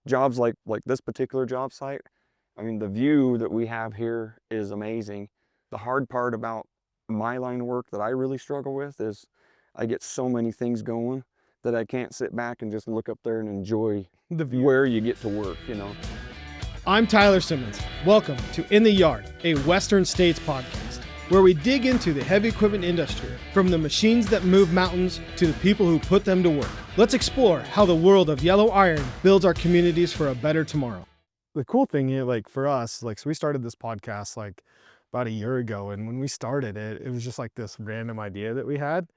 jobs like this particular job site, I mean, the view that we have here is amazing. The hard part about my line of work that I really struggle with is I get so many things going that I can't sit back and just look up there and enjoy The view. where you get to work, you know. I'm Tyler Simmons. Welcome to In the Yard, a Western States podcast, where we dig into the heavy equipment industry, from the machines that move mountains to the people who put them to work. Let's explore how the world of yellow iron builds our communities for a better tomorrow. The cool thing is, like, for us, like, so we started this podcast like about a year ago, and when we started it, it was just like this random idea that we had,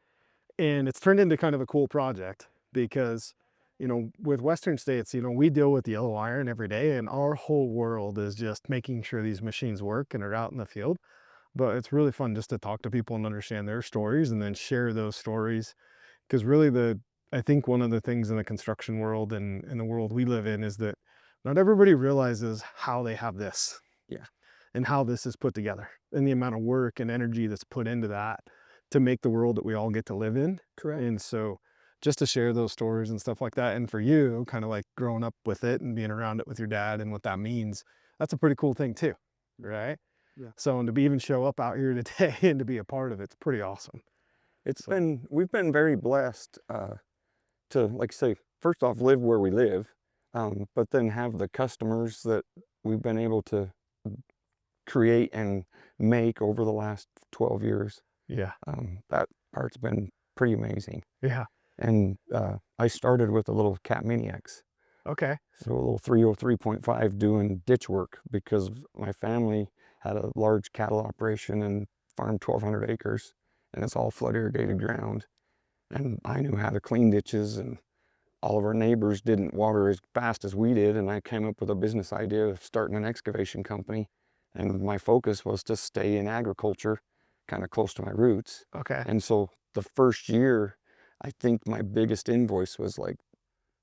and it's turned into kind of a cool project because, you know, with Western States, you know, we deal with yellow iron every day, and our whole world is just making sure these machines work and are out in the field. But it's really fun just to talk to people and understand their stories and then share those stories. Because really, I think one of the things in the construction world and in the world we live in is that not everybody realizes how they have this. Yeah. And how this is put together and the amount of work and energy that's put into that to make the world that we all get to live in. Correct. And so just to share those stories and stuff like that. And for you, kind of like growing up with it and being around it with your dad and what that means, that's a pretty cool thing too, right? Yeah. So, and to even show up out here today and to be a part of it's pretty awesome. We've been very blessed to, like say, first off, live where we live, but then have the customers that we've been able to create and make over the last 12 years. Yeah. That part's been pretty amazing. Yeah. And I started with a little Cat Mini X. Okay. So a little 303.5 doing ditch work because my family had a large cattle operation and farmed 1,200 acres, and it's all flood irrigated ground. And I knew how to clean ditches, and all of our neighbors didn't water as fast as we did. And I came up with a business idea of starting an excavation company. And my focus was to stay in agriculture, kind of close to my roots. Okay. And so the first year, I think my biggest invoice was like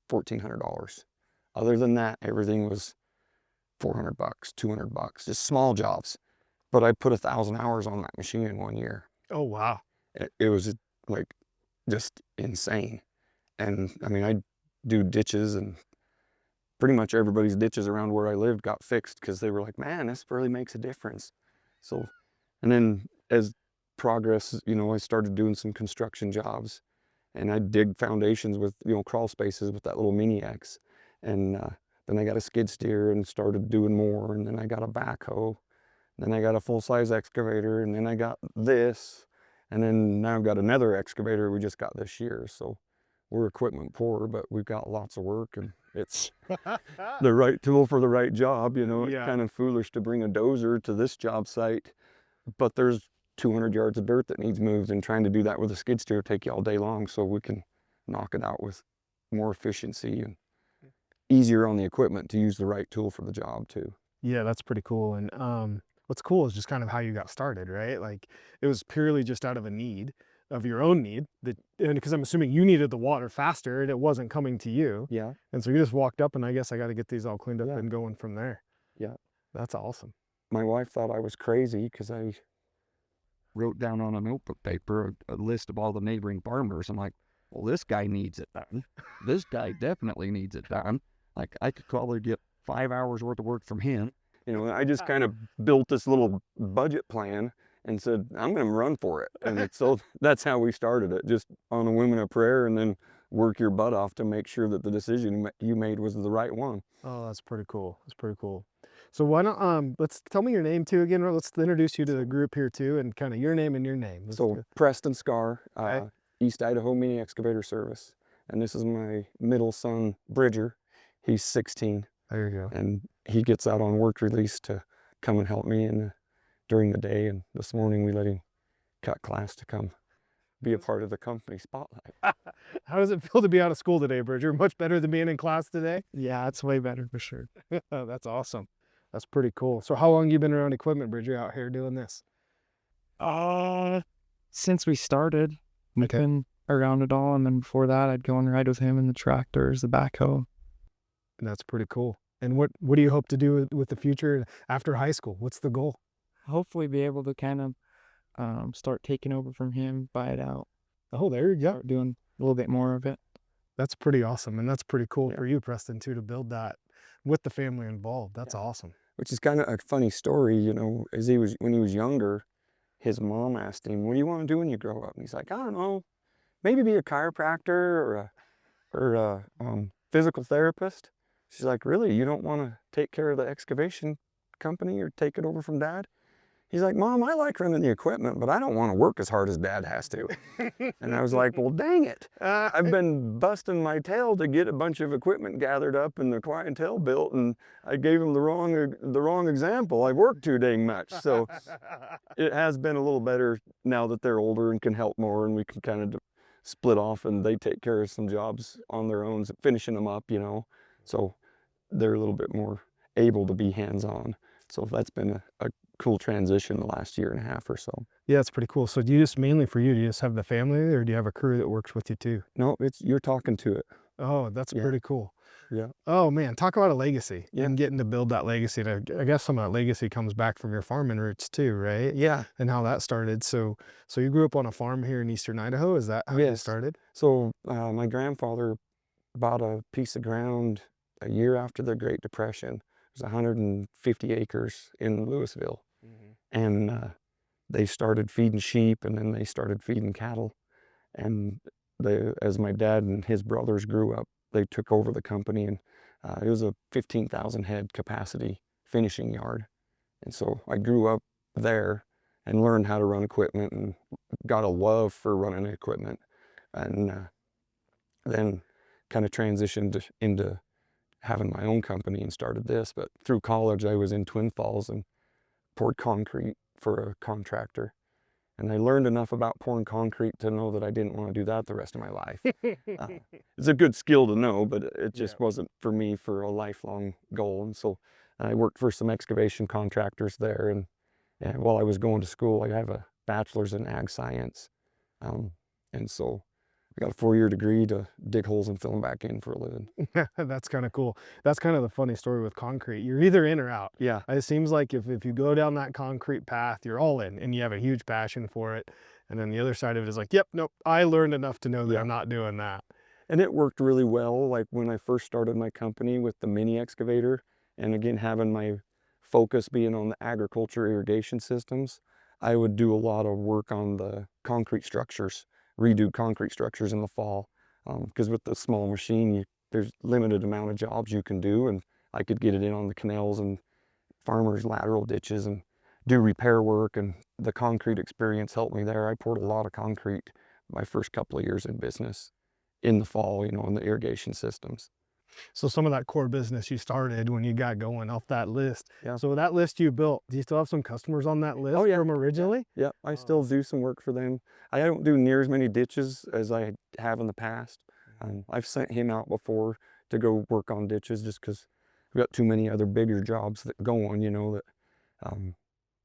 $1,400. Other than that, everything was $400, $200, just small jobs. But I put 1,000 hours on that machine in 1 year. Oh, wow. It was like just insane. And I mean, I do ditches, and pretty much everybody's ditches around where I lived got fixed because they were like, man, this really makes a difference. So, and then as progress, you know, I started doing some construction jobs, and I dig foundations with, you know, crawl spaces with that little Mini X. And then I got a skid steer and started doing more. And then I got a backhoe. Then I got a full-size excavator. And then I got this. And then now I've got another excavator we just got this year. So we're equipment poor, but we've got lots of work, and it's the right tool for the right job. You know, it's Yeah. kind of foolish to bring a dozer to this job site, but there's 200 yards of dirt that needs moved, and trying to do that with a skid steer take you all day long. So we can knock it out with more efficiency and easier on the equipment to use the right tool for the job too. Yeah, that's pretty cool. And what's cool is just kind of how you got started, right? Like, it was purely just out of a need of your own need, that, and because I'm assuming you needed the water faster and it wasn't coming to you. Yeah. And so you just walked up and I guess I got to get these all cleaned up Yeah. and going from there. Yeah. That's awesome. My wife thought I was crazy because I wrote down on a notebook paper a list of all the neighboring farmers. I'm like, well, this guy needs it done. This guy definitely needs it done. Like, I could probably get 5 hours worth of work from him. You know, I just kind of built this little budget plan and said, I'm going to run for it. And so that's how we started it, just on a whim and a prayer, and then work your butt off to make sure that the decision you made was the right one. Oh, that's pretty cool. That's pretty cool. So why don't, let's tell me your name too again. Let's introduce you to the group here too, and kind of your name and your name. So Preston Skaar, Okay. East Idaho Mini Excavator Service. And this is my middle son, Bridger. He's 16. There you go. And he gets out on work release to come and help me during the day. And this morning we let him cut class to come be a part of the company spotlight. How does it feel to be out of school today, Bridger? Much better than being in class today? Yeah, it's way better for sure. That's awesome. That's pretty cool. So how long you been around equipment, Bridger, out here doing this? Since we started, we've Okay. been around it all, and then before that, I'd go and ride with him in the tractors, the backhoe. And that's pretty cool. And what do you hope to do with the future after high school? What's the goal? Hopefully, be able to kind of start taking over from him, buy it out, Oh, there you go. start doing a little bit more of it. That's pretty awesome. And that's pretty cool Yeah. for you, Preston, too, to build that with the family involved. That's awesome. Which is kind of a funny story, you know, when he was younger, his mom asked him, "What do you want to do when you grow up?" And he's like, "I don't know, maybe be a chiropractor or a physical therapist." She's like, "Really? You don't want to take care of the excavation company or take it over from Dad?" He's like, "Mom, I like running the equipment, but I don't want to work as hard as Dad has to." And I was like, "Well, dang it. I've been busting my tail to get a bunch of equipment gathered up and the clientele built, and I gave him the wrong example. I work too dang much." So it has been a little better now that they're older and can help more, and we can kind of split off and they take care of some jobs on their own, finishing them up, you know. So they're a little bit more able to be hands-on. So that's been a cool transition the last year and a half or so. Yeah, it's pretty cool. So do you just mainly for you, do you just have the family or do you have a crew that works with you too? No, you're talking to it. Oh, that's Yeah. pretty cool. Yeah. Oh man, talk about a legacy Yeah. and getting to build that legacy. And I guess some of that legacy comes back from your farming roots too, right? Yeah. And how that started. So you grew up on a farm here in Eastern Idaho. Is that how you Yes. started? So my grandfather bought a piece of ground a year after the Great Depression. It was 150 acres in Louisville. And they started feeding sheep, and then they started feeding cattle. And as my dad and his brothers grew up, they took over the company, and it was a 15,000 head capacity finishing yard. And so I grew up there and learned how to run equipment and got a love for running equipment. And then kind of transitioned into having my own company and started this. But through college, I was in Twin Falls and poured concrete for a contractor. And I learned enough about pouring concrete to know that I didn't want to do that the rest of my life. It's a good skill to know, but it just wasn't for me for a lifelong goal. And so I worked for some excavation contractors there. And while I was going to school, I have a bachelor's in ag science. And so I got a 4-year degree to dig holes and fill them back in for a living. That's kind of cool. That's kind of the funny story with concrete. You're either in or out. Yeah. It seems like if you go down that concrete path, you're all in and you have a huge passion for it. And then the other side of it is like, yep, nope, I learned enough to know that I'm not doing that. And it worked really well. Like when I first started my company with the mini excavator, and again, having my focus being on the agriculture irrigation systems, I would do a lot of work on the concrete structures, redo concrete structures in the fall. Because with the small machine, there's limited amount of jobs you can do, and I could get it in on the canals and farmers' lateral ditches and do repair work, and the concrete experience helped me there. I poured a lot of concrete my first couple of years in business in the fall, you know, in the irrigation systems. So some of that core business you started when you got going off that list. Yeah. So that list you built, do you still have some customers on that list from originally? Yeah, I still do some work for them. I don't do near as many ditches as I have in the past. I've sent him out before to go work on ditches just because we've got too many other bigger jobs that go on, you know, that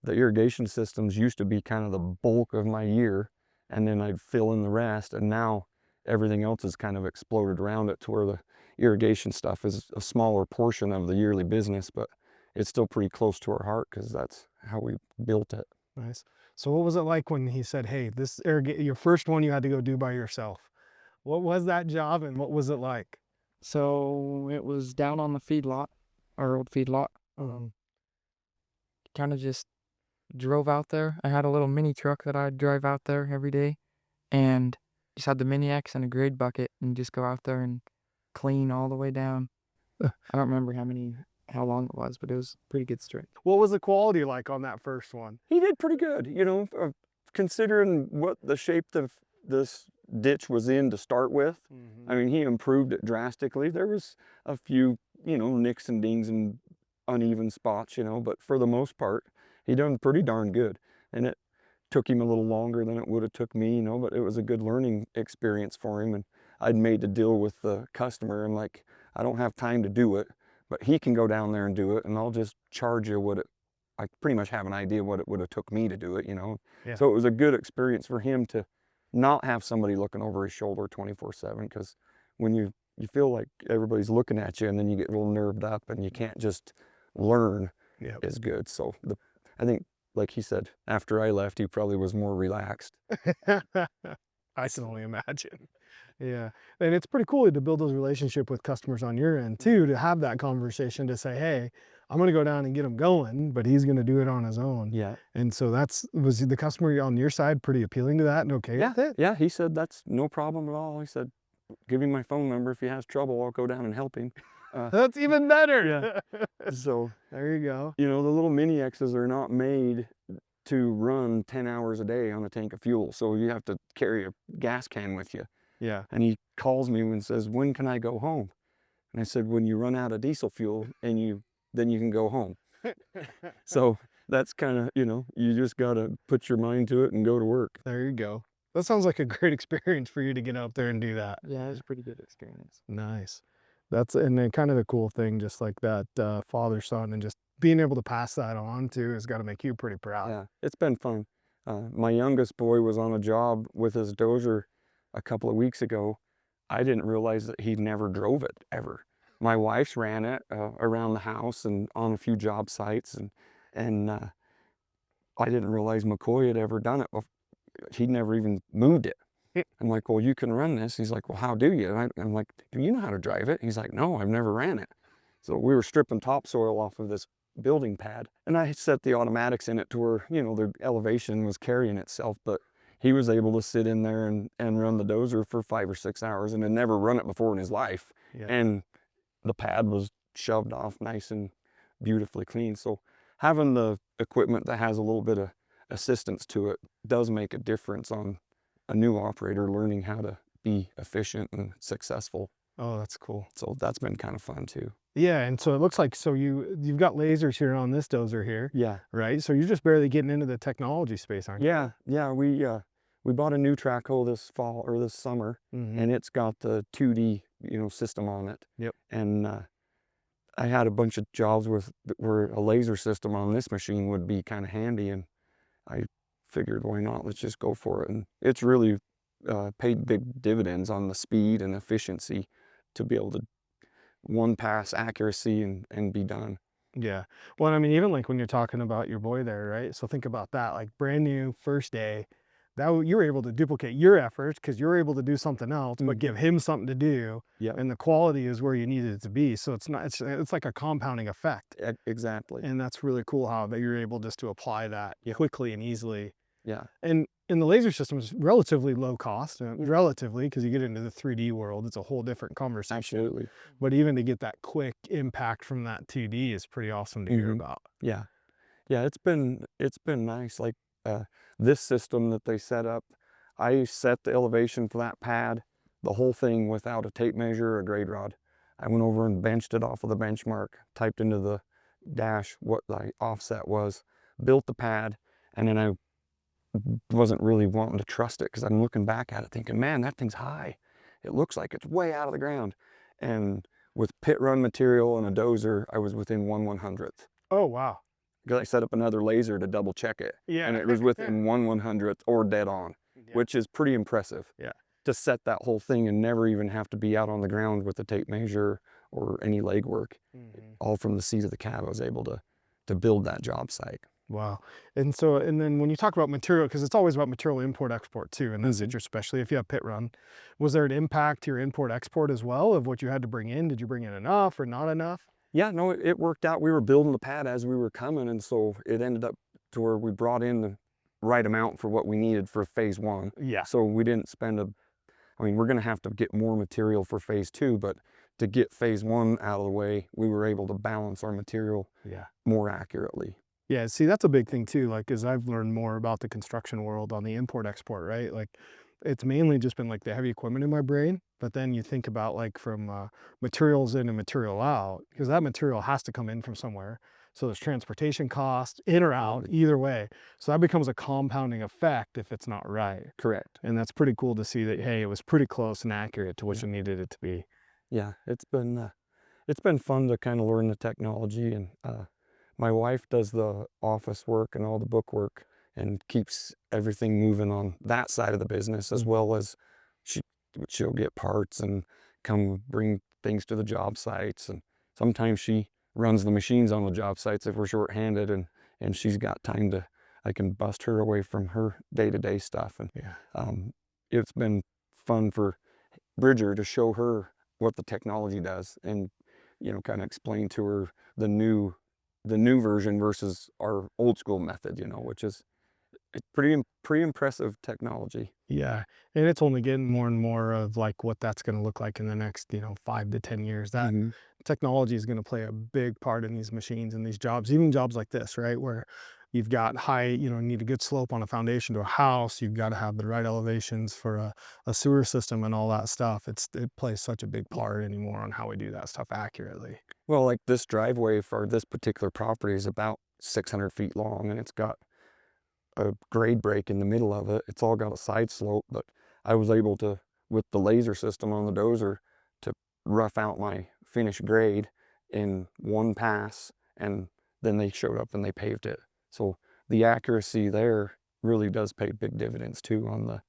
the irrigation systems used to be kind of the bulk of my year, and then I'd fill in the rest, and now everything else has kind of exploded around it to where the irrigation stuff is a smaller portion of the yearly business, but it's still pretty close to our heart because that's how we built it. Nice. So what was it like when he said, hey, this your first one you had to go do by yourself? What was that job and what was it like? So it was down on the feedlot, our old feedlot. Kind of just drove out there. I had a little mini truck that I'd drive out there every day, and just had the mini X and a grade bucket and just go out there and clean all the way down. I don't remember how long it was, but it was pretty good stretch. What was the quality like on that first one? He did pretty good, you know, considering what the shape of this ditch was in to start with. I mean, he improved it drastically. There was a few, you know, nicks and dings and uneven spots, you know, but for the most part, he done pretty darn good. And it took him a little longer than it would have took me, you know, but it was a good learning experience for him. And I'd made to deal with the customer and like, I don't have time to do it, but he can go down there and do it, and I'll just charge you what I pretty much have an idea what it would have took me to do it, you know. Yeah. So it was a good experience for him to not have somebody looking over his shoulder 24/7, because when you feel like everybody's looking at you, and then you get a little nerved up and you can't just learn as good. So I think, like he said, after I left, he probably was more relaxed. I can only imagine. Yeah, and it's pretty cool to build those relationship with customers on your end too, to have that conversation to say, "Hey, I'm gonna go down and get him going, but he's gonna do it on his own." Yeah. And so was the customer on your side pretty appealing to that and okay Yeah. with it? Yeah. He said, that's no problem at all. He said, give him my phone number. If he has trouble, I'll go down and help him. That's even better. Yeah. So, There you go. the little mini X's are not made to run 10 hours a day on a tank of fuel. So you have to carry a gas can with you. Yeah. And he calls me and says, when can I go home? And I said, when you run out of diesel fuel and then you can go home. So that's kind of, you just got to put your mind to it and go to work. There you go. That sounds like a great experience for you to get out there and do that. Yeah, it's a pretty good experience. Nice. And then kind of the cool thing, just like that father son, and just being able to pass that on too, has got to make you pretty proud. Yeah, it's been fun. My youngest boy was on a job with his dozer a couple of weeks ago. I didn't realize that he never drove it ever. My wife's ran it around the house and on a few job sites, and I didn't realize McCoy had ever done it. He'd never even moved it. I'm like, well, you can run this. He's like, well, how do you? I'm like, do you know how to drive it? He's like, no, I've never ran it. So we were stripping topsoil off of this building pad, and I set the automatics in it to where, the elevation was carrying itself, but he was able to sit in there and run the dozer for 5 or 6 hours and had never run it before in his life. Yeah. And the pad was shoved off nice and beautifully clean. So having the equipment that has a little bit of assistance to it does make a difference on a new operator learning how to be efficient and successful. Oh, that's cool. So that's been kind of fun too. Yeah, and so it looks like you've got lasers here on this dozer here, Yeah. right? So you're just barely getting into the technology space, aren't you? Yeah. We bought a new track hoe this fall or this summer, Mhm. and it's got the 2D, system on it. Yep. And I had a bunch of jobs where a laser system on this machine would be kind of handy, and I figured, why not? Let's just go for it. And it's really paid big dividends on the speed and efficiency to be able to one pass accuracy and be done. Yeah. Well, I mean, even like when you're talking about your boy there, right? So think about that, like brand new first day, you were able to duplicate your efforts because you're able to do something else, but give him something to do. Yeah. And the quality is where you needed it to be. So it's like a compounding effect. Exactly. And that's really cool how that you're able just to apply that quickly and easily. Yeah. And in the laser system is relatively low cost, relatively, because you get into the 3D world, it's a whole different conversation. Absolutely. But even to get that quick impact from that 2D is pretty awesome to hear about. Yeah. Yeah, it's been nice. Like this system that they set up, I set the elevation for that pad, the whole thing without a tape measure or a grade rod. I went over and benched it off of the benchmark, typed into the dash what the offset was, built the pad, and then I wasn't really wanting to trust it because I'm looking back at it thinking, man, that thing's high. It looks like it's way out of the ground. And with pit run material and a dozer, I was within 1/100th. Oh, wow. Because I set up another laser to double check it. Yeah. And it was within 1/100th or dead on, which is pretty impressive. Yeah. To set that whole thing and never even have to be out on the ground with a tape measure or any leg work. All from the seat of the cab, I was able to build that job site. Wow. And then when you talk about material, because it's always about material import export too, and this especially if you have pit run, was there an impact to your import export as well of what you had to bring in? Did you bring in enough or not enough? Yeah, no, it worked out. We were building the pad as we were coming, and so it ended up to where we brought in the right amount for what we needed for phase 1. Yeah. So we didn't spend we're going to have to get more material for phase 2, but to get phase 1 out of the way, we were able to balance our material more accurately. Yeah, see, that's a big thing too, like, as I've learned more about the construction world on the import-export, right? Like, it's mainly just been like the heavy equipment in my brain, but then you think about like from materials in and material out, because that material has to come in from somewhere. So there's transportation cost, in or out, either way. So that becomes a compounding effect if it's not right. Correct. And that's pretty cool to see that, hey, it was pretty close and accurate to what you needed it to be. Yeah, it's been fun to kind of learn the technology, and my wife does the office work and all the book work and keeps everything moving on that side of the business, as well as she'll get parts and come bring things to the job sites. And sometimes she runs the machines on the job sites if we're short-handed, and she's got time I can bust her away from her day-to-day stuff. And it's been fun for Bridger to show her what the technology does, and kind of explain to her the new version versus our old school method, which is it's pretty impressive technology. Yeah, and it's only getting more and more of like what that's going to look like in the next 5 to 10 years. That Mm-hmm. technology is going to play a big part in these machines and these jobs, even jobs like this, right, where you've got high, need a good slope on a foundation to a house. You've got to have the right elevations for a sewer system and all that stuff. It plays such a big part anymore on how we do that stuff accurately. Well, like this driveway for this particular property is about 600 feet long, and it's got a grade break in the middle of it. It's all got a side slope, but I was able to, with the laser system on the dozer, to rough out my finished grade in one pass, and then they showed up and they paved it. So the accuracy there really does pay big dividends too on the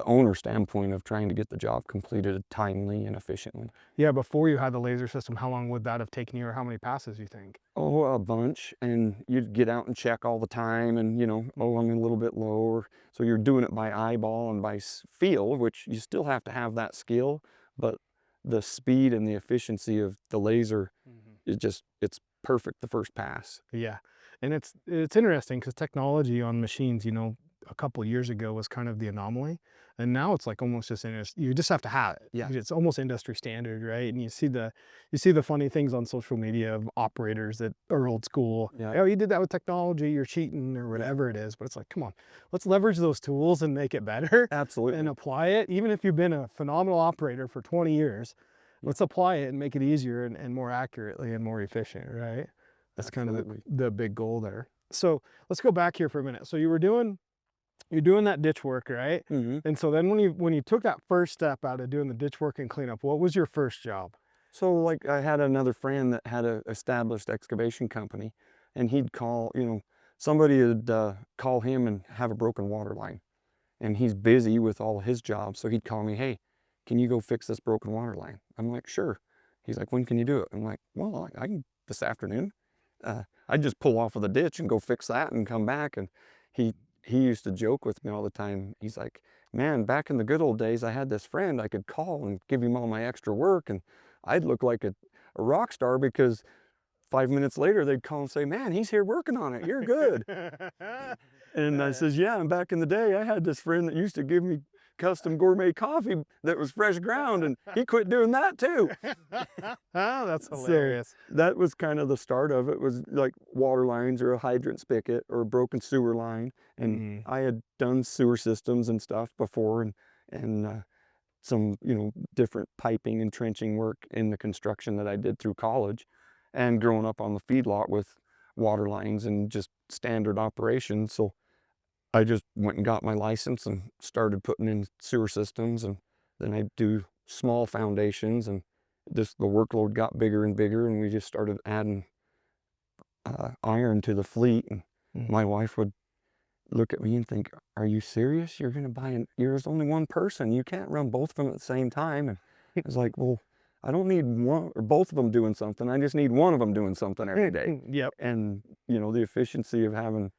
owner standpoint of trying to get the job completed timely and efficiently. Yeah, before you had the laser system, how long would that have taken you, or how many passes you think? Oh, a bunch, and you'd get out and check all the time, and oh, I'm a little bit lower. So you're doing it by eyeball and by feel, which you still have to have that skill, but the speed and the efficiency of the laser it's perfect the first pass. Yeah, and it's interesting because technology on machines, a couple of years ago was kind of the anomaly, and now it's like almost just you just have to have it. Yeah. It's almost industry standard, right? And you see the funny things on social media of operators that are old school. Yeah. Oh, you did that with technology, you're cheating or whatever it is. But it's like, come on, let's leverage those tools and make it better. Absolutely. And apply it. Even if you've been a phenomenal operator for 20 years, let's apply it and make it easier and more accurately and more efficient, right? That's kind of the big goal there. So let's go back here for a minute. So you're doing that ditch work, right? And so then when you took that first step out of doing the ditch work and cleanup, what was your first job? So like I had another friend that had a established excavation company, and he'd call, somebody would call him and have a broken water line, and he's busy with all his jobs. So he'd call me, hey, can you go fix this broken water line? I'm like, sure. He's like, when can you do it? I'm like, well, I can this afternoon. I'd just pull off of the ditch and go fix that and come back. And he used to joke with me all the time. He's like, man, back in the good old days, I had this friend I could call and give him all my extra work, and I'd look like a rock star because 5 minutes later they'd call and say, man, he's here working on it. You're good. And I says, yeah, and back in the day, I had this friend that used to give me custom gourmet coffee that was fresh ground, and he quit doing that too. Oh, that's hilarious. So that was kind of the start of it, was like water lines or a hydrant spigot or a broken sewer line. And I had done sewer systems and stuff before, and some, different piping and trenching work in the construction that I did through college, and growing up on the feedlot with water lines and just standard operations. So I just went and got my license and started putting in sewer systems, and then I do small foundations, and the workload got bigger and bigger, and we just started adding iron to the fleet. And my wife would look at me and think, are you serious? You're gonna buy there's only one person. You can't run both of them at the same time. And I was like, well, I don't need one or both of them doing something. I just need one of them doing something every day. Yep. And the efficiency of having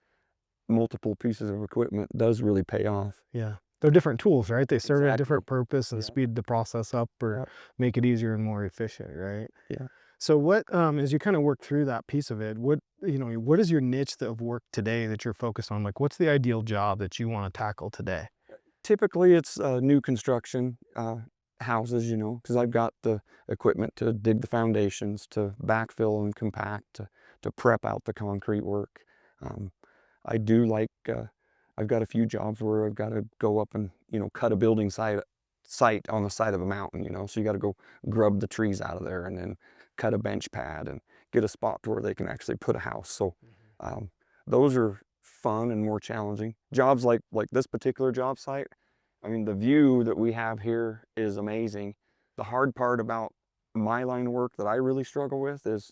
multiple pieces of equipment does really pay off. Yeah. They're different tools, right? They serve a Exactly. different purpose and speed the process up or make it easier and more efficient, right? Yeah. So what, as you kind of work through that piece of it, what is your niche of work today that you're focused on? Like, what's the ideal job that you want to tackle today? Typically it's new construction, houses, because I've got the equipment to dig the foundations, to backfill and compact, to prep out the concrete work. I do like, I've got a few jobs where I've got to go up and, cut a building site on the side of a mountain, so you got to go grub the trees out of there and then cut a bench pad and get a spot to where they can actually put a house. So those are fun and more challenging. Jobs like this particular job site, I mean, the view that we have here is amazing. The hard part about my line of work that I really struggle with is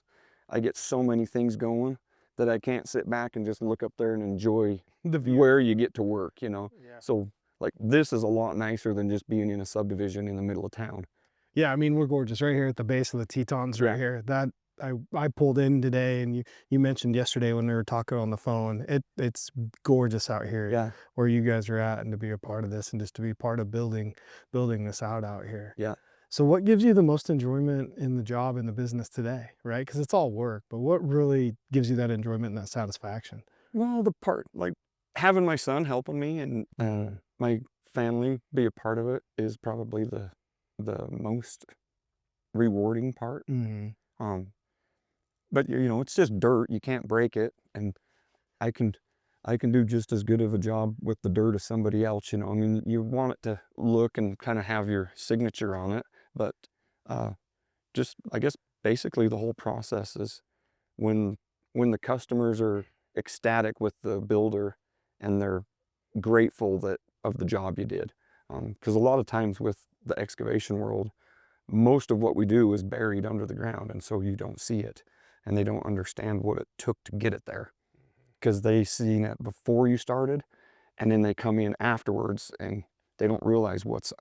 I get so many things going that I can't sit back and just look up there and enjoy The view. where you get to work, Yeah. So like this is a lot nicer than just being in a subdivision in the middle of town. Yeah, I mean, we're gorgeous right here at the base of the Tetons right here. I pulled in today, and you mentioned yesterday when we were talking on the phone, it's gorgeous out here Yeah, where you guys are at, and to be a part of this and just to be part of building this out here. yeah. So what gives you the most enjoyment in the job, in the business today, right? Because it's all work, but what really gives you that enjoyment and that satisfaction? Well, the part, like having my son helping me and my family be a part of it is probably the most rewarding part. Mhm. Um, but you know, it's just dirt. You can't break it, and I can I can do just as good of a job with the dirt as somebody else. You know, I mean, you want it to look and kind of have your signature on it, but uh, just I guess basically the whole process is when when the customers are ecstatic with the builder and they're grateful that of the job you did. Because a lot of times with the excavation world, most of what we do is buried under the ground, and so you don't see it, and they don't understand what it took to get it there, because they seen it before you started, and then they come in afterwards and they don't realize what's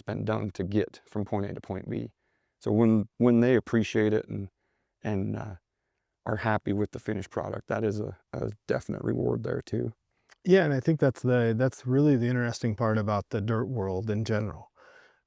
been done to get from point A to point B. So when they appreciate it and are happy with the finished product, that is a definite reward there too. Yeah, and I think that's really the interesting part about the dirt world in general,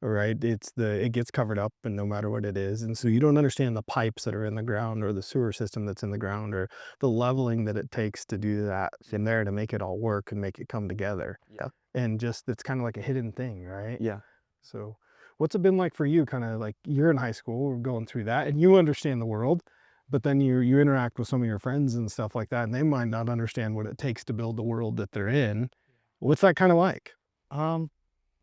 right? It gets covered up, and no matter what it is, and so you don't understand the pipes that are in the ground or the sewer system that's in the ground or the leveling that it takes to do that in there to make it all work and make it come together. Yeah. And just it's kind of like a hidden thing, right? Yeah. So, what's it been like for you? Kind of like you're in high school, we're going through that, and you understand the world, but then you interact with some of your friends and stuff like that, and they might not understand what it takes to build the world that they're in. What's that kind of like? Um,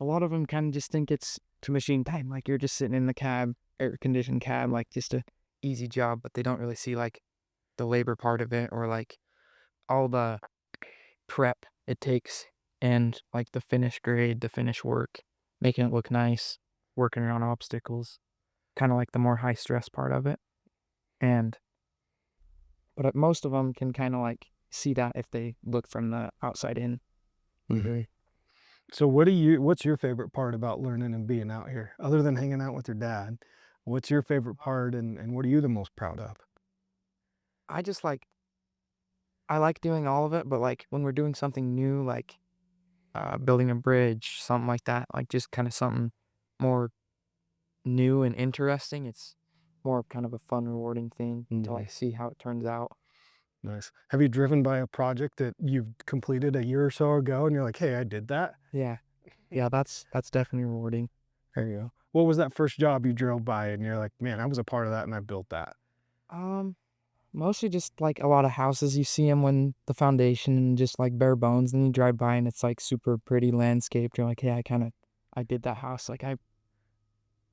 a lot of them kind of just think it's to machine time, like you're just sitting in the cab, air conditioned cab, like just a easy job, but they don't really see like the labor part of it or like all the prep it takes and like the finished grade, the finished work, making it look nice, working around obstacles, kind of like the more high stress part of it. And but most of them can kind of like see that if they look from the outside in. Mhm. So, what's your favorite part about learning and being out here, other than hanging out with your dad? What's your favorite part, and what are you the most proud of? I just like I like doing all of it, but like when we're doing something new, like building a bridge, something like that, like just kind of something more new and interesting. It's more kind of a fun, rewarding thing to Mhm. like see how it turns out. Nice. Have you driven by a project that you've completed a year or so ago, and you're like, "Hey, I did that"? Yeah, yeah, that's definitely rewarding. There you go. What was that first job you drove by, and you're like, "Man, I was a part of that, and I built that." Um, Mostly just like a lot of houses. You see them when the foundation just like bare bones, and you drive by and it's like super pretty landscaped. You're like, hey, I did that house. Like I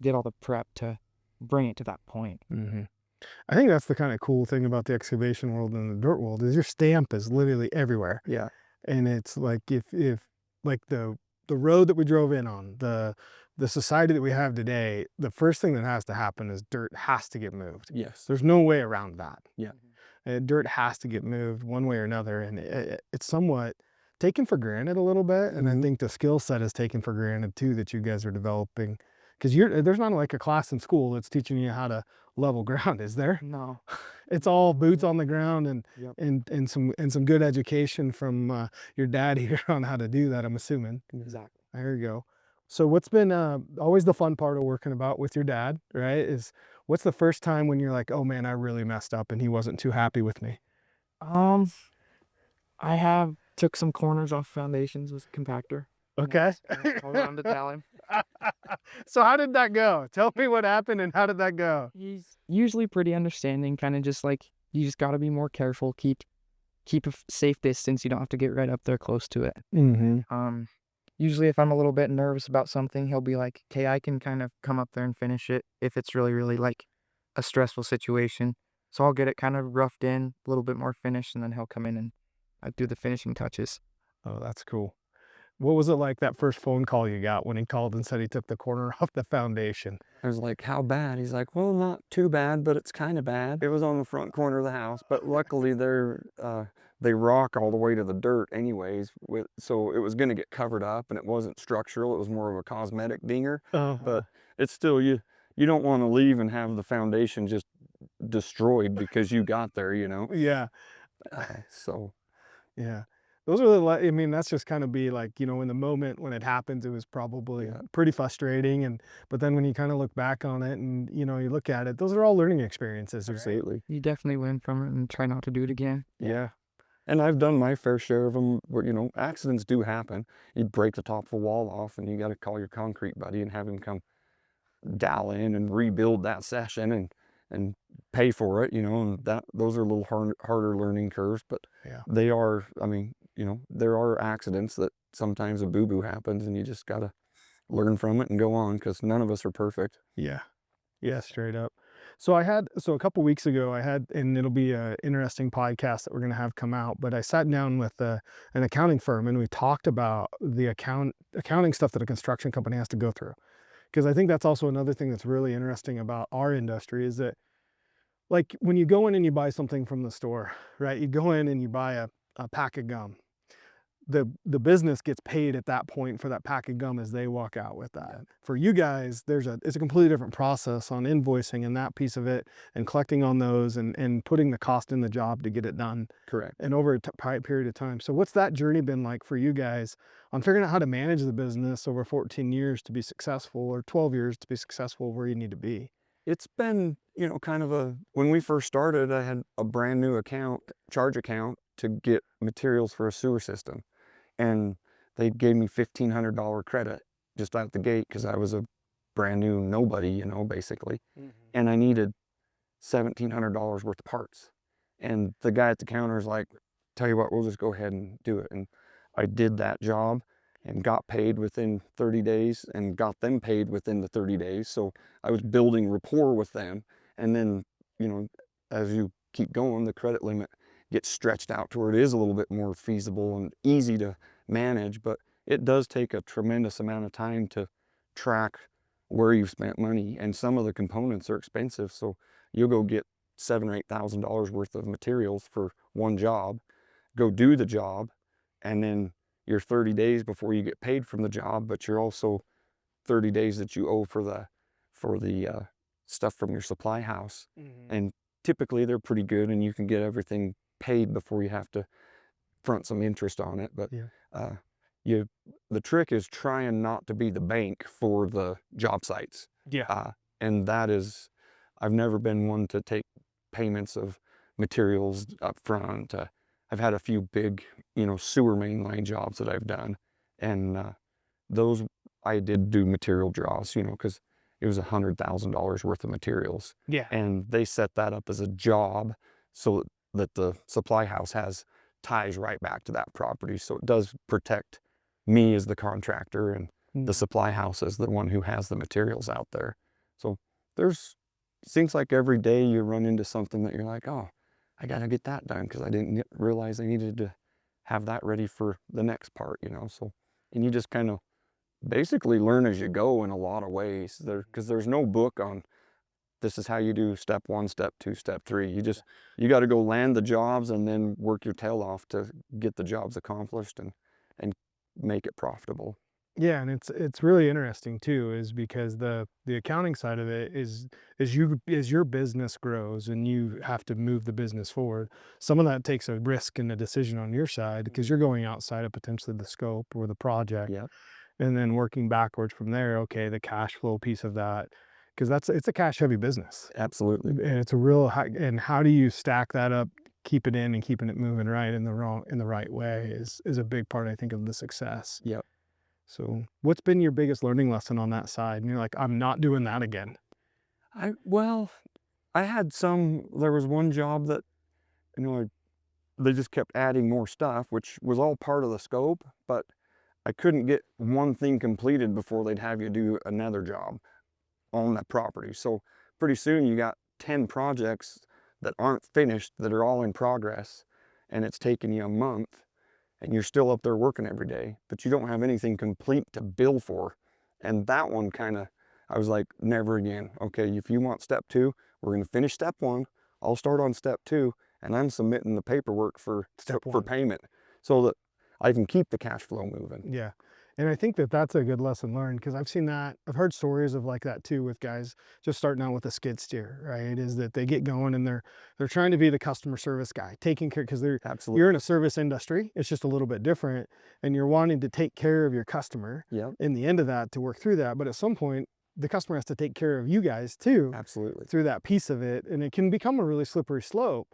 did all the prep to bring it to that point. Hmm. I think that's the kind of cool thing about the excavation world and the dirt world is your stamp is literally everywhere. Yeah. And it's like if like the road that we drove in on, the society that we have today, the first thing that has to happen is dirt has to get moved. Yes. There's no way around that. Yeah. Dirt has to get moved one way or another, and it's somewhat taken for granted a little bit. And I Mhm. think the skill set is taken for granted too that you guys are developing, because there's not like a class in school that's teaching you how to level ground, is there? No. It's all boots on the ground and Yep. some good education from your dad here on how to do that, I'm assuming. Exactly. There you go. So what's been always the fun part of working about with your dad, right? Is what's the first time when you're like, oh man, I really messed up and he wasn't too happy with me? Um, I have took some corners off foundations with compactor. Okay. Hold on to tell him. So how did that go? Tell me what happened and how did that go? He's usually pretty understanding, kind of just like you just got to be more careful, keep a safe distance. You don't have to get right up there close to it. Mm-hmm. Usually if I'm a little bit nervous about something, he'll be like, "Okay, I can kind of come up there and finish it if it's really, really like a stressful situation." So I'll get it kind of roughed in, a little bit more finished, and then he'll come in and I do the finishing touches. Oh, that's cool. What was it like that first phone call you got when he called and said he took the corner off the foundation? I was like, how bad? He's like, well, not too bad, but it's kind of bad. It was on the front corner of the house, but luckily they rock all the way to the dirt anyways, so it was going to get covered up, and it wasn't structural. It was more of a cosmetic dinger, Oh, but it's still, you don't want to leave and have the foundation just destroyed because you got there, you know? Yeah. So, Yeah. Those are I mean, that's just kind of be like, in the moment when it happens, it was probably yeah, pretty frustrating. But then when you kind of look back on it and, you look at it, those are all learning experiences, right? absolutely. You definitely learn from it and try not to do it again. Yeah. And I've done my fair share of them where, accidents do happen. You break the top of a wall off and you got to call your concrete buddy and have him come dial in and rebuild that session and pay for it, and those are a little harder learning curves, but Yeah. they are, I mean, there are accidents that sometimes a boo-boo happens and you just got to learn from it and go on because none of us are perfect. Yeah. Yeah, straight up. So a couple weeks ago, and it'll be a interesting podcast that we're going to have come out, but I sat down with an accounting firm and we talked about the accounting stuff that a construction company has to go through. Because I think that's also another thing that's really interesting about our industry is that, like, when you go in and you buy something from the store, right? You go in and you buy a pack of gum. The business gets paid at that point for that pack of gum as they walk out with that. For you guys, it's a completely different process on invoicing and that piece of it and collecting on those and putting the cost in the job to get it done Correct. and over a period of time. So what's that journey been like for you guys on figuring out how to manage the business over 14 years to be successful or 12 years to be successful where you need to be? It's been, kind of when we first started, I had a brand new charge account to get materials for a sewer system. And they gave me $1,500 credit just out the gate because I was a brand new nobody, basically. And I needed $1,700 worth of parts. And the guy at the counter is like, tell you what, we'll just go ahead and do it. And I did that job and got paid within 30 days and got them paid within the 30 days. So I was building rapport with them. And then, as you keep going, the credit limit gets stretched out to where it is a little bit more feasible and easy to manage, but it does take a tremendous amount of time to track where you've spent money, and some of the components are expensive, so you'll go get $7,000 or $8,000 worth of materials for one job, go do the job, and then you're 30 days before you get paid from the job, but you're also 30 days that you owe for the stuff from your supply house. And typically they're pretty good and you can get everything paid before you have to front some interest on it. But the trick is trying not to be the bank for the job sites. And that is, I've never been one to take payments of materials up front. I've had a few big, sewer main line jobs that I've done, and those I did do material draws, because it was $100,000 worth of materials. Yeah. And they set that up as a job so that the supply house has ties right back to that property. So it does protect me as the contractor and the supply house as the one who has the materials out there. So seems like every day you run into something that you're like, oh, I got to get that done because I didn't realize I needed to have that ready for the next part, So, and you just kind of basically learn as you go in a lot of ways because there's no book on this is how you do step 1, step 2, step 3. You got to go land the jobs and then work your tail off to get the jobs accomplished and make it profitable. Yeah, and it's really interesting too, is because the accounting side of it is as your business grows and you have to move the business forward, some of that takes a risk and a decision on your side because you're going outside of potentially the scope or the project. Yeah, And then working backwards from there, okay, the cash flow piece of that, because it's a cash heavy business. absolutely. And it's a real and how do you stack that up, keep it in and keeping it moving right in the right way is a big part, I think, of the success. Yep. So what's been your biggest learning lesson on that side? And you're like, I'm not doing that again. I had there was one job that, they just kept adding more stuff, which was all part of the scope, but I couldn't get one thing completed before they'd have you do another job on that property. So pretty soon you got 10 projects that aren't finished that are all in progress, and it's taken you a month and you're still up there working every day, but you don't have anything complete to bill for. And that one I was like, never again. Okay, if you want step 2, we're gonna finish step 1. I'll start on step 2 and I'm submitting the paperwork for Step 1. payment so that I can keep the cash flow moving. Yeah. And I think that that's a good lesson learned, because I've seen that. I've heard stories of like that too with guys just starting out with a skid steer, right? Is that they get going and they're trying to be the customer service guy, taking care, because Absolutely. you're in a service industry. It's just a little bit different, and you're wanting to take care of your customer Yep. in the end of that to work through that. But at some point, the customer has to take care of you guys too Absolutely. through that piece of it, and it can become a really slippery slope,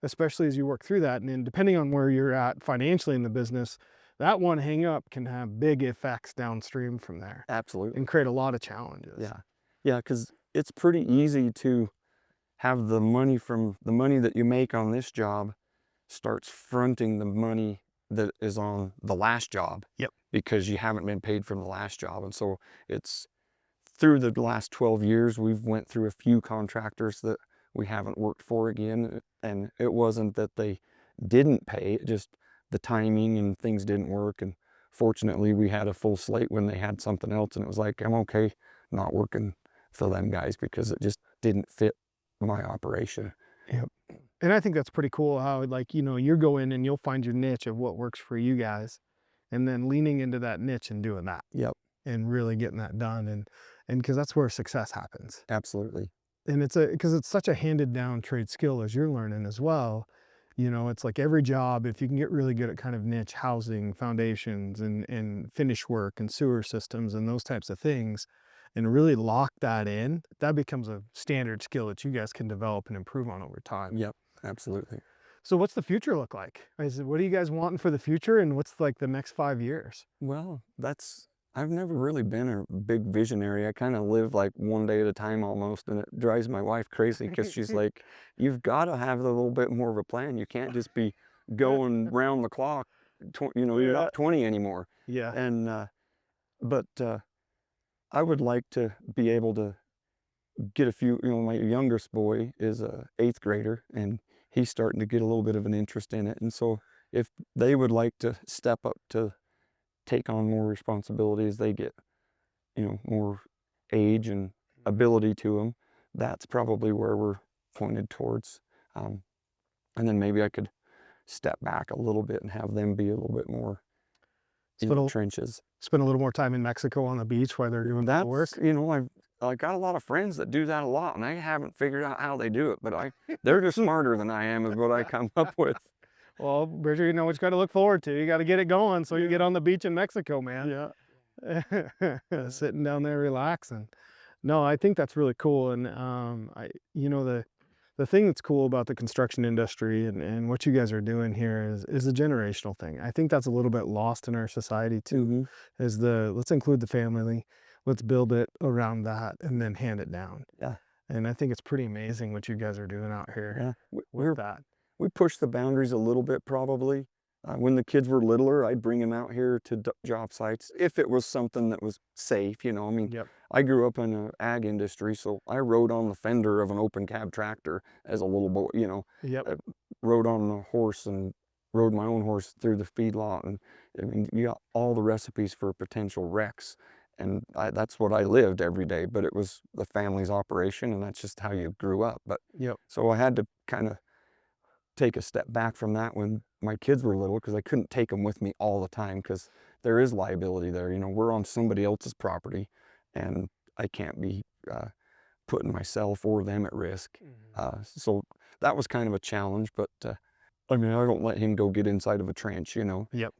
especially as you work through that. And then depending on where you're at financially in the business, that one hang up can have big effects downstream from there Absolutely. and create a lot of challenges. Yeah. Yeah, because it's pretty easy to have the money that you make on this job starts fronting the money that is on the last job. Yep. Because you haven't been paid from the last job. And so it's through the last 12 years, we've went through a few contractors that we haven't worked for again. And it wasn't that they didn't pay, it just the timing and things didn't work. And fortunately, we had a full slate when they had something else, and it was like, I'm okay not working for them guys because it just didn't fit my operation. Yep. And I think that's pretty cool how, like, you go in and you'll find your niche of what works for you guys, and then leaning into that niche and doing that. Yep. And really getting that done. And because that's where success happens. Absolutely. And because it's such a handed down trade skill as you're learning as well. It's like every job, if you can get really good at kind of niche housing, foundations, and finish work and sewer systems and those types of things, and really lock that in, that becomes a standard skill that you guys can develop and improve on over time. Yep. Absolutely. So what's the future look like? What are you guys wanting for the future, and what's like the next 5 years? Well, I've never really been a big visionary. I kind of live like one day at a time almost, and it drives my wife crazy because she's like, you've got to have a little bit more of a plan. You can't just be going round the clock. You're not 20 anymore. Yeah. And, but I would like to be able to get a few, my youngest boy is a 8th grader, and he's starting to get a little bit of an interest in it. And so if they would like to step up to take on more responsibilities, they get, more age and ability to them. That's probably where we're pointed towards. And then maybe I could step back a little bit and have them be a little bit more in the trenches. Spend a little more time in Mexico on the beach while they're doing that work. I got a lot of friends that do that a lot, and I haven't figured out how they do it, but they're just smarter than I am is what I come up with. Well, Bridger, what you got to look forward to. You got to get it going so you get on the beach in Mexico, man. Yeah. Sitting down there relaxing. No, I think that's really cool. And the thing that's cool about the construction industry and what you guys are doing here is a generational thing. I think that's a little bit lost in our society too. Is let's include the family, let's build it around that, and then hand it down. Yeah. And I think it's pretty amazing what you guys are doing out here. Yeah. With that. We pushed the boundaries a little bit probably. When the kids were littler, I'd bring them out here to job sites if it was something that was safe. Yep. I grew up in the ag industry, so I rode on the fender of an open cab tractor as a little boy. Yep. I rode on the horse and rode my own horse through the feedlot, and you got all the recipes for potential wrecks. And that's what I lived every day, but it was the family's operation, and that's just how you grew up. But Yep. so I had to kind of take a step back from that when my kids were little, because I couldn't take them with me all the time because there is liability there. We're on somebody else's property, and I can't be putting myself or them at risk. So that was kind of a challenge, but I don't let him go get inside of a trench, Yep.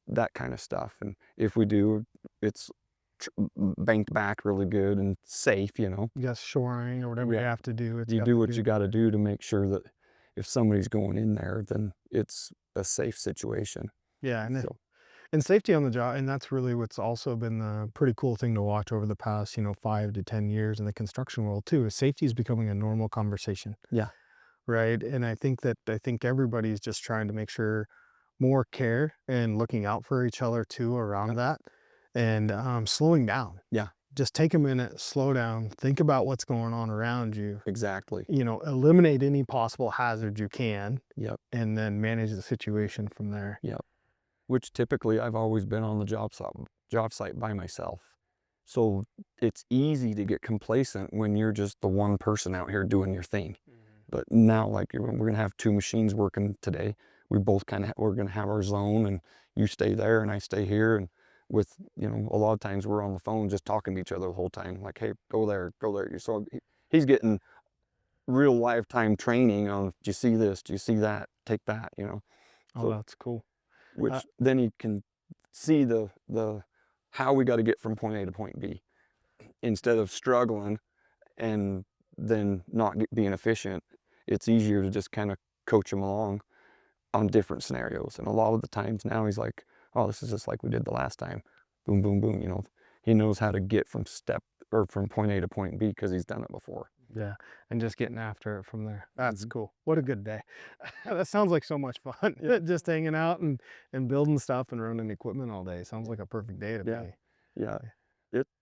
that kind of stuff. And if we do, it's banked back really good and safe, You got shoring or whatever you have to do. You do what you got to do to make sure that if somebody's going in there, then it's a safe situation. Yeah, and safety on the job, and that's really what's also been the pretty cool thing to watch over the past, 5 to 10 years in the construction world too, is safety is becoming a normal conversation. Yeah. Right. And I think everybody's just trying to make sure more care and looking out for each other too around that, and slowing down. Yeah. Just take a minute, slow down, think about what's going on around you. Exactly. Eliminate any possible hazards you can. Yep. And then manage the situation from there. Yep. Which typically I've always been on the job site by myself. So it's easy to get complacent when you're just the one person out here doing your thing. But now, like, we're going to have 2 machines working today. We're going to have our zone, and you stay there and I stay here, and with, you know, a lot of times we're on the phone just talking to each other the whole time. Like, hey, go there, go there. So he's getting real lifetime training on, do you see this? Do you see that? Take that, you know? Oh, So, that's cool. which then he can see the how we got to get from point A to point B instead of struggling and then not being efficient. It's easier to just kind of coach him along on different scenarios. And a lot of the times now he's like, oh, this is just like we did the last time. Boom, boom, boom. You know, he knows how to get from from point A to point B because he's done it before. Yeah, and just getting after it from there. That's cool. What a good day. That sounds like so much fun. Just hanging out and building stuff and running equipment all day. Sounds like a perfect day to me. Yeah.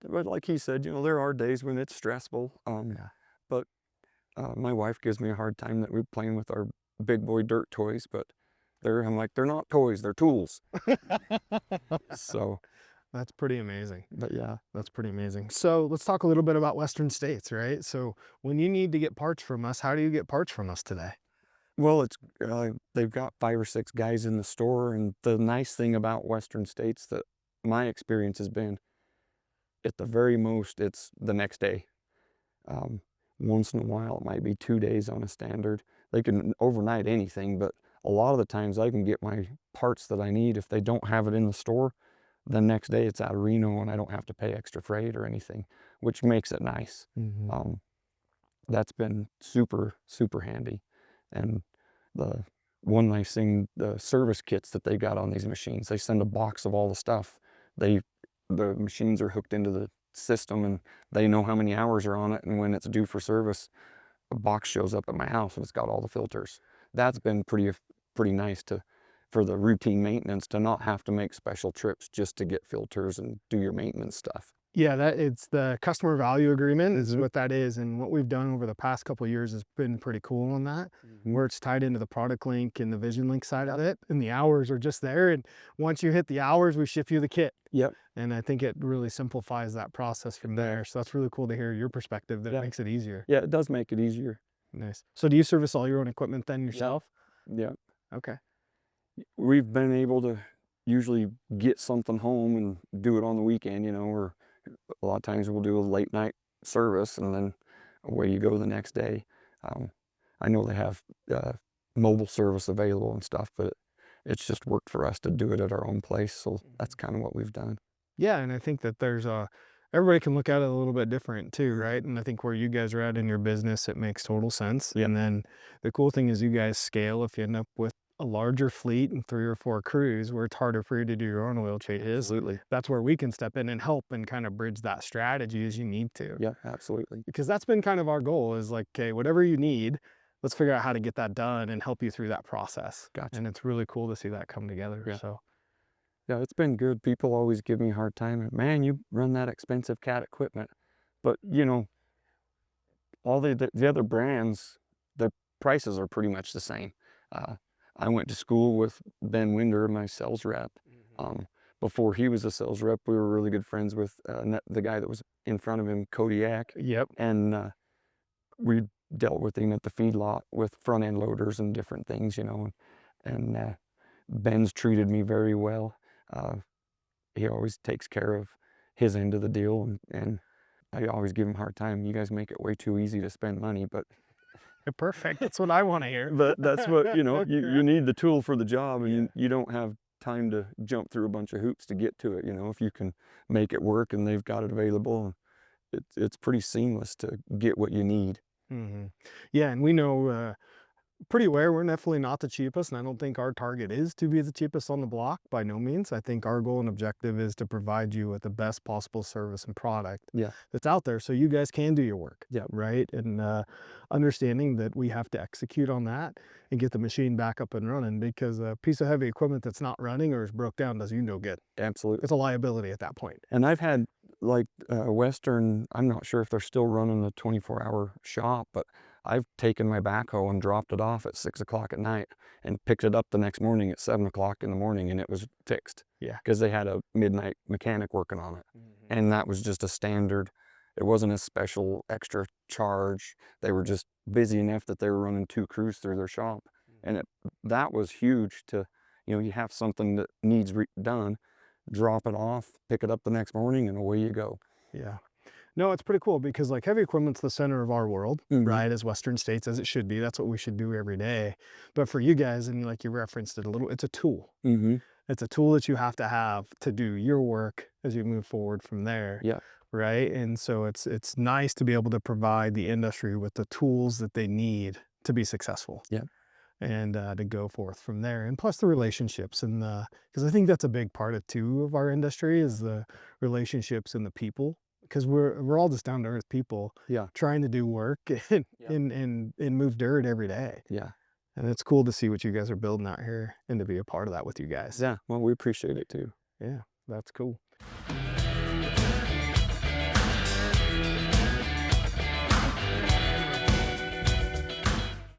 But like he said, you know, there are days when it's stressful. But my wife gives me a hard time that we're playing with our big boy dirt toys, but I'm like, they're not toys, they're tools. So That's pretty amazing. but yeah. That's pretty amazing. So let's talk a little bit about Western States, right? So when you need to get parts from us, how do you get parts from us today? Well, it's they've got 5 or 6 guys in the store, and the nice thing about Western States that my experience has been, at the very most, it's the next day. Once in a while, it might be 2 days on a standard. They can overnight anything, but a lot of the times I can get my parts that I need. If they don't have it in the store, the next day it's out of Reno and I don't have to pay extra freight or anything, which makes it nice. That's been super, super handy. And the one nice thing, the service kits that they got on these machines, they send a box of all the stuff. The machines are hooked into the system and they know how many hours are on it, and when it's due for service, a box shows up at my house and it's got all the filters. That's been pretty nice for the routine maintenance, to not have to make special trips just to get filters and do your maintenance stuff. Yeah, it's the customer value agreement is what that is. And what we've done over the past couple of years has been pretty cool on that, where it's tied into the product link and the vision link side of it. And the hours are just there. And once you hit the hours, we ship you the kit. Yep. And I think it really simplifies that process from there. So that's really cool to hear your perspective, that it makes it easier. Yeah, it does make it easier. Nice. So do you service all your own equipment then yourself? Yeah. Okay. We've been able to usually get something home and do it on the weekend, you know, or a lot of times we'll do a late night service and then away you go the next day. I know they have mobile service available and stuff, but it's just worked for us to do it at our own place. So that's kind of what we've done. Yeah, and I think that everybody can look at it a little bit different too, right? And I think where you guys are at in your business, it makes total sense. Yeah. And then the cool thing is you guys scale if you end up with a larger fleet and 3 or 4 crews where it's harder for you to do your own oil changes. Absolutely. That's where we can step in and help and kind of bridge that strategy as you need to. Yeah, absolutely. Because that's been kind of our goal, is like, okay, whatever you need, let's figure out how to get that done and help you through that process. Gotcha. And it's really cool to see that come together. Yeah. So yeah, it's been good. People always give me a hard time. Man, you run that expensive cat equipment. But, you know, all the other brands, the prices are pretty much the same. I went to school with Ben Winder, my sales rep. Before he was a sales rep, we were really good friends with the guy that was in front of him, Kodiak. Yep. And we dealt with him at the feedlot with front end loaders and different things, you know. And Ben's treated me very well. He always takes care of his end of the deal, and I always give him a hard time. You guys make it way too easy to spend money, but Perfect. That's what I want to hear. but that's what, you know, you need the tool for the job, and you don't have time to jump through a bunch of hoops to get to it. You know, if you can make it work and they've got it available, it's pretty seamless to get what you need. Yeah, and we know pretty aware we're definitely not the cheapest, and I don't think our target is to be the cheapest on the block, by no means. I think our goal and objective is to provide you with the best possible service and product that's out there, so you guys can do your work. Yeah. Right. And understanding that we have to execute on that and get the machine back up and running, because a piece of heavy equipment that's not running or is broke down does you no good. Absolutely. It's a liability at that point. And I've had, like, Western, I'm not sure if they're still running the 24-hour shop, but I've taken my backhoe and dropped it off at 6 o'clock at night and picked it up the next morning at 7 o'clock in the morning, and it was fixed. Yeah. Because they had a midnight mechanic working on it. And that was just a standard. It wasn't a special extra charge. They were just busy enough that they were running 2 crews through their shop. And that was huge to, you know, you have something that needs done. drop it off, pick it up the next morning, and away you go. Yeah. No, it's pretty cool because like heavy equipment's the center of our world, right? As Western states, as it should be. That's what we should do every day. But for you guys, and like you referenced it a little, it's a tool. It's a tool that you have to do your work as you move forward from there. Yeah. Right. And so it's nice to be able to provide the industry with the tools that they need to be successful. Yeah. And to go forth from there. And plus the relationships, and because I think that's a big part of too of our industry is the relationships and the people. Because we're all just down to earth people, Yeah. trying to do work and move dirt every day. Yeah. And it's cool to see what you guys are building out here and to be a part of that with you guys. Yeah. Well, we appreciate it too. Yeah, that's cool.